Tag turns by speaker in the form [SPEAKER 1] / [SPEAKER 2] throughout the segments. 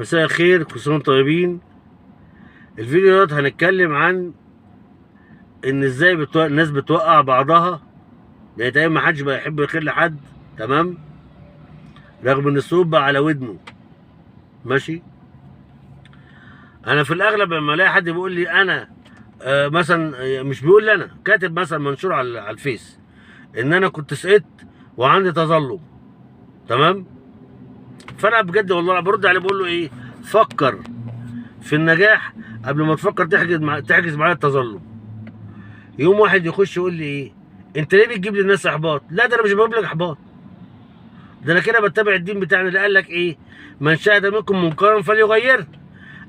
[SPEAKER 1] مساء الخير، كل سنة وانتم طيبين. الفيديو دوت هنتكلم عن ان ازاي الناس بتوقع بعضها، يعني تقريبا ما حدش بقى يحب الخير لحد. تمام، رغم ان الصوت بقى على ودنه. ماشي. انا في الاغلب لما الاقي حد بيقول لي انا مثلا، مش بيقول لي انا، كاتب مثلا منشور على الفيس ان انا كنت سقطت وعندي تظلم. تمام، فانا بجد والله برد عليه بقول له ايه؟ فكر في النجاح قبل ما تفكر تحجز معايا التظلم. يوم واحد يخش يقول لي ايه؟ انت ليه بتجيب لي الناس احباط؟ لا، ده انا مش بجيب لك احباط، ده انا كده بتبع الدين بتاعنا اللي قال لك ايه؟ من شهد منكم منكرا فليغيره.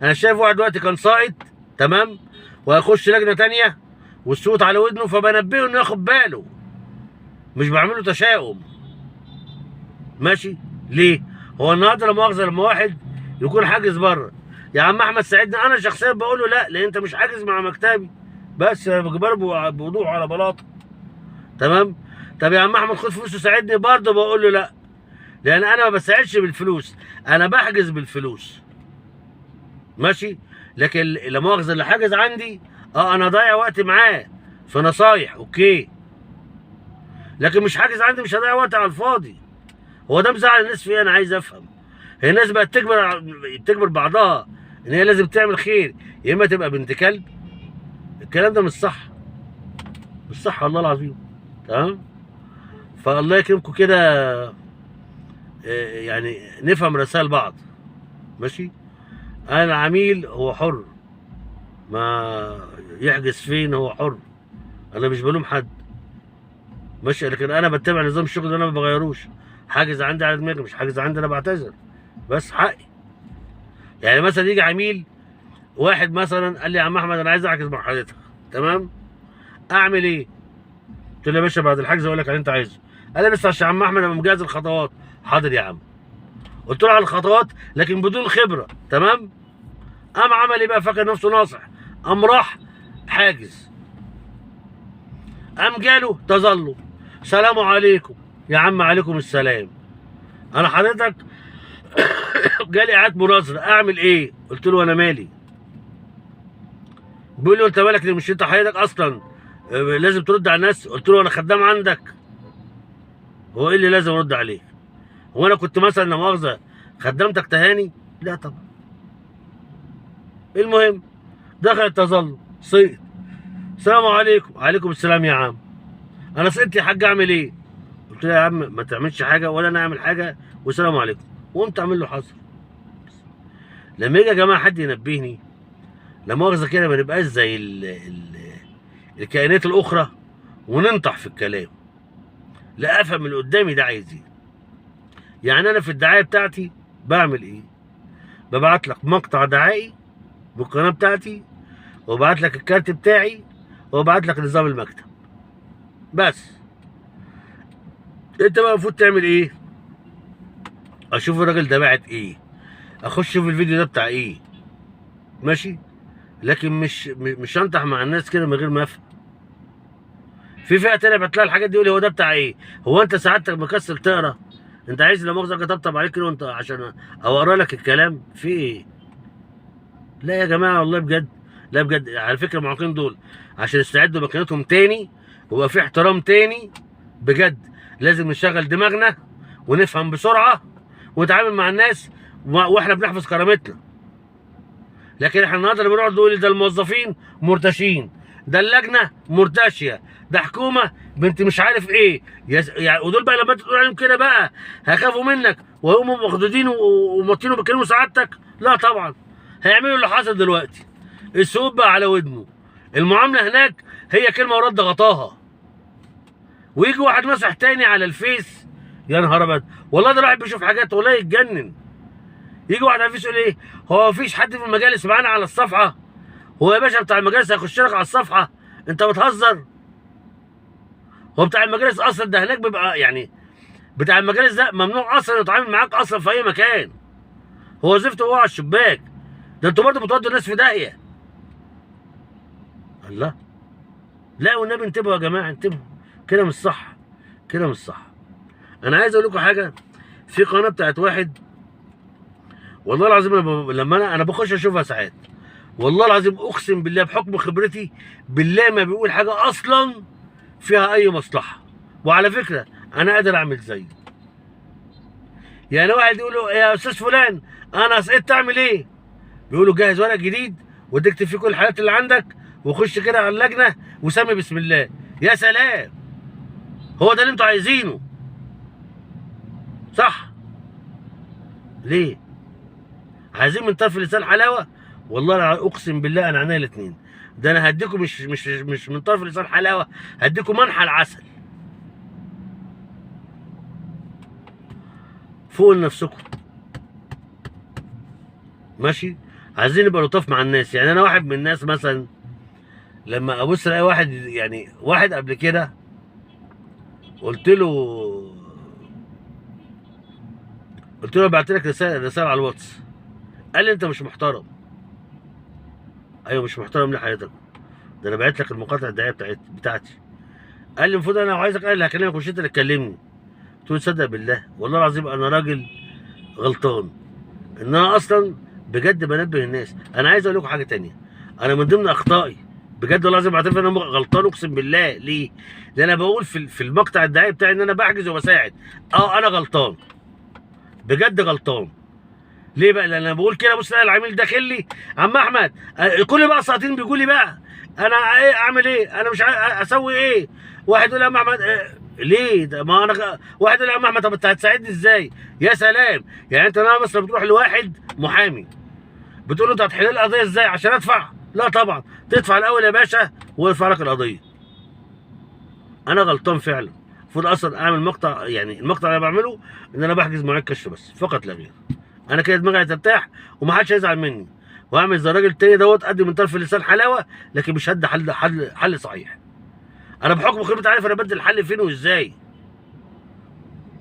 [SPEAKER 1] انا شايف واحد دلوقتي كان ساقط، تمام، وهيخش لجنه تانيه والصوت على ودنه، فبنبهه انه ياخد باله، مش بعمله تشاؤم. ماشي. ليه؟ هو النهارده لا مؤاخذه لما واحد يكون حاجز بره، يا عم احمد ساعدني، انا شخصيا بقول له لا، لان انت مش حاجز مع مكتبي، بس انا بجيبها له بوضوح على بلاطه. تمام. طب يا عم احمد خد فلوس وساعدني، برضه بقول له لا، لان انا ما بساعدش بالفلوس، انا بحجز بالفلوس. ماشي. لكن لا مؤاخذه اللي حاجز عندي، انا ضايع وقت معاه في نصايح، اوكي، لكن مش حاجز عندي، مش هضيع وقت على الفاضي. هو ده مزعل الناس فيه، انا عايز افهم. هي الناس بقت تجبر بعضها ان هي لازم تعمل خير، يا اما تبقى بنت كلب. الكلام ده مش صح، مش صح والله العظيم. تمام. فالله يكرمكم كده، يعني نفهم رسائل بعض. ماشي. انا العميل هو حر، ما يحجز فين هو حر، انا مش بلوم حد. ماشي. لكن انا بتبع نظام الشغل ده، انا ما بغيروش. حاجز عندي على دماغي، مش حاجز عندي انا بعتذر، بس حقي. يعني مثلا يجي عميل واحد مثلا قال لي يا عم احمد انا عايز احجز مع حضرتك، تمام، اعمل ايه؟ قلت له يا باشا بعد الحجز اقول لك على اللي انت عايزه. قال لي بس عشان يا عم احمد انا مجهز الخطوات. حاضر يا عم. قلت له على الخطوات لكن بدون خبره. تمام. قام عمل ايه بقى؟ فاكر نفسه ناصح، قام راح حاجز، قام جاله تظلم. سلام عليكم يا عم. عليكم السلام. انا حضرتك جالي اعاده مناظره، اعمل ايه؟ قلت له انا مالي. بيقول لي انت مالك ليه؟ مش انت حضرتك اصلا لازم ترد على الناس؟ قلت له انا خدام عندك، هو ايه اللي لازم ارد عليه؟ هو انا كنت مثلا لا مؤاخذه خدامتك تهاني؟ لا طبعا. المهم دخل التظلم، سقط. السلام عليكم. عليكم السلام يا عم. انا سقطت يا حاج، اعمل ايه؟ قلت له يا عم ما تعملش حاجه ولا انا اعمل حاجه، والسلام عليكم. وقمت اعمل له حظر. لما يجي يا جماعه حد ينبهني، لا مؤاخذه كده، ما نبقاش زي الكائنات الاخرى وننطح في الكلام. لا، افهم اللي قدامي ده عايز ايه. يعني انا في الدعايه بتاعتي بعمل ايه؟ ببعت لك مقطع دعائي بالقناه بتاعتي، وببعت لك الكارت بتاعي، وببعت لك نظام المكتب، بس. انت بقى المفروض تعمل ايه؟ اشوف الراجل ده باعت ايه، اخش في الفيديو ده بتاع ايه. ماشي. لكن مش هنطح مع الناس كده من غير ما افهم. في فئه تانيه بتلاقي الحاجات دي يقول لي هو ده بتاع ايه؟ هو انت سعادتك مكسل تقرا؟ انت عايز لا مؤاخذه اطبطب عليك كده وانت عشان او اقرا لك الكلام في ايه؟ لا يا جماعه والله بجد، لا بجد. على فكره المعاقين دول عشان يستعدوا مكانتهم تاني ويبقى في احترام تاني، بجد لازم نشغل دماغنا ونفهم بسرعه ونتعامل مع الناس واحنا بنحفظ كرامتنا. لكن احنا النهارده اللي بنقعد نقول ده الموظفين مرتشين، ده اللجنه مرتشيه، ده حكومه بنت مش عارف ايه، يعني ودول بقى لما انت تقول عليهم كده بقى هيخافوا منك وهم مخدودين ومطين وبيكلموا سعادتك؟ لا طبعا. هيعملوا اللي حصل دلوقتي، السوق بقى على ودنه، المعامله هناك هي كلمه ورد غطاها. ويجي واحد مسح تاني على الفيس، يا نهار ابيض، والله ده الواحد بيشوف حاجات والله يتجنن. يجي واحد على الفيس يقول ايه؟ هو مفيش حد في المجالس معانا على الصفحه؟ هو يا باشا بتاع المجالس هيخش لك على الصفحه؟ انت بتهزر؟ هو بتاع المجالس اصلا ده هناك بيبقى يعني، بتاع المجالس ده ممنوع اصلا يتعامل معاك اصلا في اي مكان، هو وظيفته هو على الشباك. ده انتوا برضه بتودوا الناس في داهيه. الله. لا والنبي انتبهوا يا جماعه، انتبهوا، كده مش صح، كده مش صح. انا عايز اقول لكم حاجه، في قناه بتاعت واحد والله العظيم لما انا بخش اشوفها ساعات، والله العظيم اقسم بالله بحكم خبرتي بالله ما بيقول حاجه اصلا فيها اي مصلحه. وعلى فكره انا قادر اعمل زيه. يعني واحد يقول له يا استاذ فلان انا سقطت اعمل ايه؟ بيقول له جهز ورق جديد وتكتب فيه كل الحالات اللي عندك وخش كده على اللجنه وسمي بسم الله. يا سلام، هو ده اللي انتوا عايزينه صح؟ ليه؟ عايزين من طرف اللسان حلاوه؟ والله اقسم بالله انا عينيا الاثنين. ده انا هديكم مش من طرف اللسان حلاوه، هديكم منحى العسل. فوقوا لنفسكم ماشي. عايزين نبقى لطاف مع الناس. يعني انا واحد من الناس مثلا لما ابص الاقي واحد، يعني واحد قبل كده قلت له بعت لك رساله على الواتس، قال لي انت مش محترم. ايوه مش محترم ليه حضرتك؟ ده انا بعت لك المقاطع الدعائيه بتاعتي. قال لي المفروض انا لو عايزك انا اللي هكلمك مش انت اللي تكلمني. قلت له تصدق بالله والله العظيم انا راجل غلطان ان انا اصلا بجد بنبه الناس. انا عايز اقول لكم حاجه تانية، انا من ضمن اخطائي بجد والله العظيم بعترف ان انا غلطان اقسم بالله. ليه؟ لان انا بقول في المقطع الدعائي بتاعي ان انا بحجز وبساعد. انا غلطان بجد غلطان. ليه بقى؟ لان انا بقول كده بص الاقي العميل داخل لي عم احمد كل بقى ساعتين بيقول لي بقى انا ايه اعمل ايه؟ انا مش اسوي ايه؟ واحد يقول لي يا عم احمد ليه؟ ده ما انا واحد يقول لي يا عم احمد طب انت هتساعدني ازاي؟ يا سلام، يعني انت انا مثلا بتروح لواحد محامي بتقول له انت هتحل لي القضيه ازاي عشان ادفع؟ لا طبعا، تدفع الاول يا باشا ويرفع لك القضيه. انا غلطان فعلا. المفروض اصلا اعمل مقطع، يعني المقطع اللي انا بعمله ان انا بحجز مواعيد كشف بس فقط لا غير. انا كده دماغي هترتاح ومحدش هيزعل مني، واعمل زي الراجل التاني دوت ادي من طرف اللسان حلاوه لكن مش هدي حل صحيح. انا بحكم خبرتي عارف انا بدي الحل فين وازاي.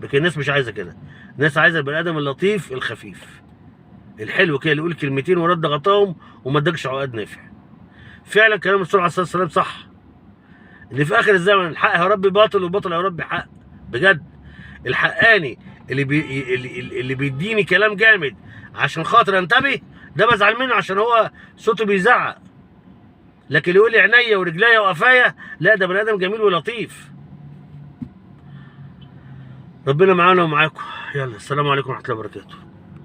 [SPEAKER 1] لكن الناس مش عايزه كده، الناس عايزه البني ادم اللطيف الخفيف الحلو كده اللي يقول كلمتين ورد غطاهم وما ادكش عقد نافع. فعلا كلام الرسول عليه الصلاه والسلام صح، ان في اخر الزمن الحق هيربي باطل والباطل هيربي حق. بجد الحقاني اللي بيديني كلام جامد عشان خاطر انتبه ده بزعل منه عشان هو صوته بيزعق. لكن اللي يقول لي عينيا ورجليا وقفايا لا ده بني ادم جميل ولطيف. ربنا معانا ومعاكم. يلا السلام عليكم ورحمه الله وبركاته.